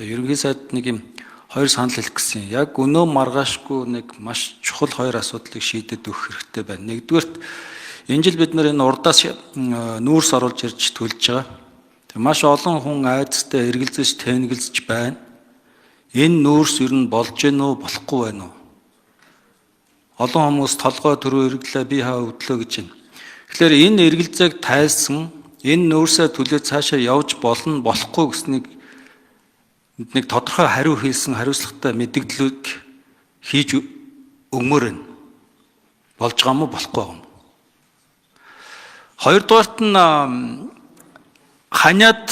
Тэгээ ерөнхий сайд нэг юм хоёр санал хэлэх гэсэн. Яг өнөө маргаашгүй нэг маш чухал хоёр асуудлыг шийдэд өгөх хэрэгтэй байна. Нэгдүгээрт энэ жил бид нар энэ урдаас нүүрс оруулж ирж төлж байгаа. Тэгээ маш олон хүн айдастай эргэлзэж тэнэгэлзэж байна. Энэ нүүрс ер нь болж гэнэ үү, болохгүй байна уу? Олон хүмүүс толгой төрөө эргэлээ би хаа өдлөө гэж байна. Тэгэхээр энэ эргэлзээг тайлсан, энэ нүүрсээ түлээж цаашаа явж болно, болохгүй гэснийг нэг тодорхой хариу хийсэн хариуцлагатай мэдээллүүд хийж өгмөр байна. Болж байгаа юм уу, болохгүй юм. Хоёрдугаарт нь ханиад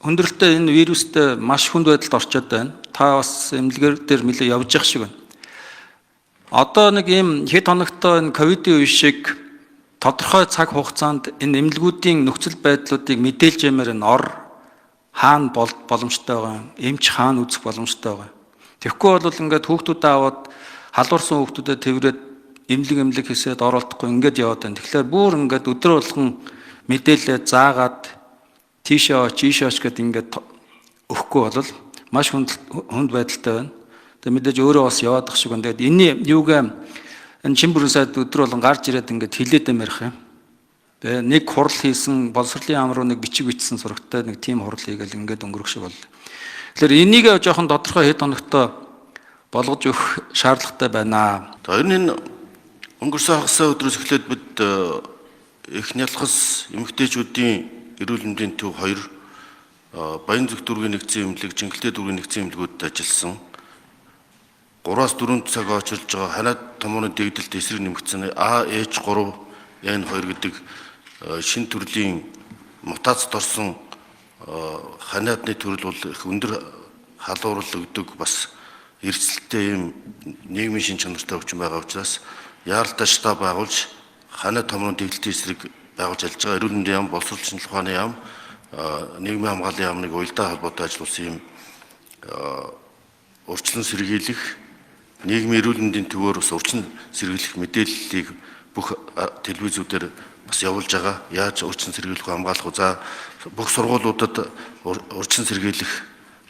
хүндрэлтэй энэ вирустэй маш хүнд байдалд орчод байна. Та бас эмнэлгээр дээр нэлээд явж явах шиг байна. Одоо нэг ийм хэд хоногтой энэ ковидын үе шиг тодорхой цаг хугацаанд энэ эмнэлгүүдийн нөхцөл байдлуудыг мэдээлж ямаар энэ ор хаана боломжтой байгаа юм, эмч хаана үзэх боломжтой байгаа. Тэгэхгүй бол ингээд хүүхдүүдээ аваад халуурсан хүүхдүүдэд тэрвэрэд эмнэлэг хийсээд оролдохгүй ингээд яваад байна. Тэгэхээр бүр ингээд өдрө болгон мэдээлэл заагаад тийшээ гэдэг ингээд өгөхгүй бол маш хүнд байдалтай байна. Тэгээ мэдээж өөрөө бас яваад ах шиг байна. Тэгээд энэний юугаа энэ Чимбэрэн сайд өдрө болгон гарч ирээд ингээд хилээд амирх юм. Тэгээ нэг хурал хийсэн боловсролын яам руу нэг бичиг бичсэн сурагтай нэг тим хурал хийгээл ингээд өнгөрөх шиг боллоо. Тэгэхээр энийг жоохон тодорхой хэд хоногтой болгож өгөх шаардлагатай байна. Тэр энэ өнгөрсөн хагас өдрөөс эхлээд бид их нялхас эмэгтэйчүүдийн эрүүл мэндийн төв 2 Баянзүх дүүргийн нэгдсэн эмнэлэг, Жингэлтэй дүүргийн нэгдсэн эмнэлгүүдэд ажилласан 3-4 цаг очилж байгаа ханиад томооны дэгдэлт эсрэг нэмэгдсэн AH3 N2 гэдэг шин төрлийн мутацид орсон ханиадны төрөл бол их өндөр халуурал өгдөг бас эрсдэлтэй юм нийгмийн шин чанартай өвчин байгаа учраас яаралтай штаб байгуулж ханиад томооны дэгдэлтийн эсрэг байгуулж ажиллаж байгаа эрүүл мэндийн яам, боловсрол шинжилгээ ухааны яам, нийгмийн хамгааллын яамныг уялдаа холбоотой ажиллуулсан юм урьдчилан сэргийлэх нийгмийн эрүүл мэндийн төвөөр бас урьдчилан сэргийлэх мэдээллийг бүх телевизүүдээр бас явуулж байгаа. Яаж урьдчилан сэргийлэх хамгаалах вэ? За бүх сургуулиудад урьдчилан сэргийлэх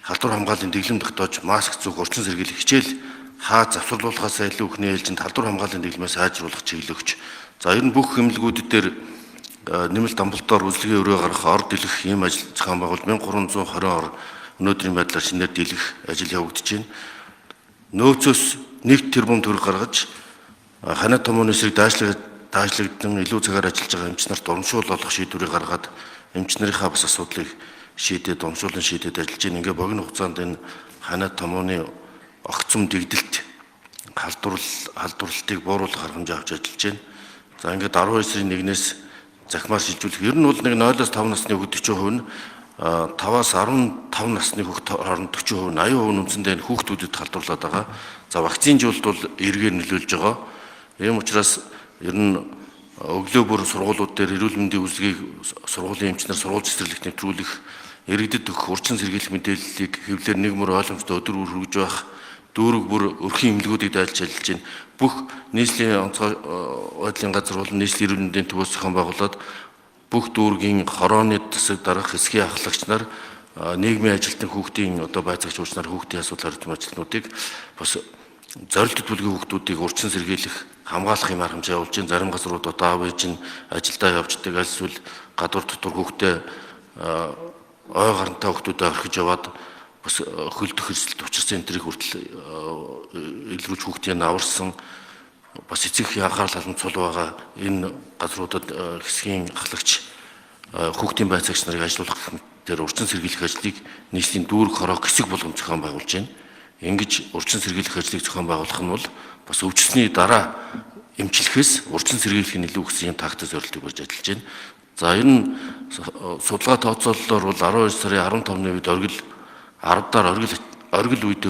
халдвар хамгааллын дэглэм тогтоож маск зүүх урьдчилан сэргийлэх хичээл хаа завсарлуулахаас илүү ихний ээлжинд халдвар хамгааллын дэглэмээс сайжруулах чиглэлөгч. За ер нь бүх эмнэлгүүдэд дээр нэмэлт амбалтаар үзлэгийн өрөө гаргах, ор дэлгэх ийм ажил зохион байгуулалт 1320 ор өнөөдрийн байдлаар шинээр дэлгэх ажил явагдаж байна. Нөөцөөс 1 тэрбум төгрөг гаргаж ханиад томооны эсрэг даашлагдсан илүү цагаар ажиллаж байгаа эмч нарт урамшуул олох шийдвэрийг гаргаад эмч нарынхаа бас асуудлыг шийдээд урамшуулан шийдээд ажиллаж байна. Ингээ богино хугацаанд энэ ханиад томооны огцом дэгдэлт халдварлалтыг бууруулах арга хэмжээ авч ажиллаж байна. За ингээд 12 сарын 1-ээс захимаар шилжүүлэх. Ер нь бол нэг 0-5 насны хүүхэд 40% нь 5-аас 15 насны хүүхэд хооронд 40% нь 80% нь үндсэндээ энэ хүүхдүүдэд халдварлаад байгаа. За вакцинжуулалт бол эргээр нөлөөлж байгаа. Ийм учраас ер нь өглөө бүр сургуулиуд дээр эрүүл мэндийн үзлэгийг сургуулийн эмчнэр сургууль цэцэрлэгт нэвтрүүлэх, иргэдэд өгөх урьдчилан сэргийлэх мэдээллийг хэвлэр нэг мөр ойлгомжтой өдөр бүр хүргэж байх, дүүрэг бүр өрхийн эмнэлгүүдийг дайлж ажиллаж байна. Бүх нийслэлийн онцгой байдлын газар болон нийслэлийн эрүүл мэндийн төвөөс зохион байгуулад бүх дүүргийн хорооны тасаг дарах хэсгийн ахлагч нар нийгмийн ажилтны хүүхдийн одоо байцаагч уурч нар хүүхдийн асуудал харьцсан ажилтнуудыг бас зорилт төлөвлөгийн хүүхдүүдийг урьдчилан сэргийлэх хамгаалах юм арга хэмжээ явуулж байна. Зарим газрууд одоо аав ээж нь ажилдаа явждаг, аль эсвэл гадуур дотор хүүхдээ ой гарантай хүүхдүүдэд орхиж яваад бас хөлдөх эрсдэлт учирсан энэ төрийг хүртэл илрүүлж хүүхдийг аварсан бас эцэг эхийн анхаарал халамж цул байгаа энэ газруудад хэсгийн ахлагч хүүхдийн байцаагч нарыг ажилуулах дээр урьдчилан сэргийлэх ажлыг нийслэлийн дүүрэг хороо хэсэг болгон зохион байгуулж байна. Ингэж урьдчилан сэргийлэх ажлыг зохион байгуулах нь бол бас өвчсөний дараа эмчлэхээс урьдчилан сэргийлэх нь илүү гэсэн тактик зорилтыг барьж ажиллаж байна. За энэ судалгаа тооцооллоор бол 12 сарын 15-ны үед оргил 10 дахь оргил үед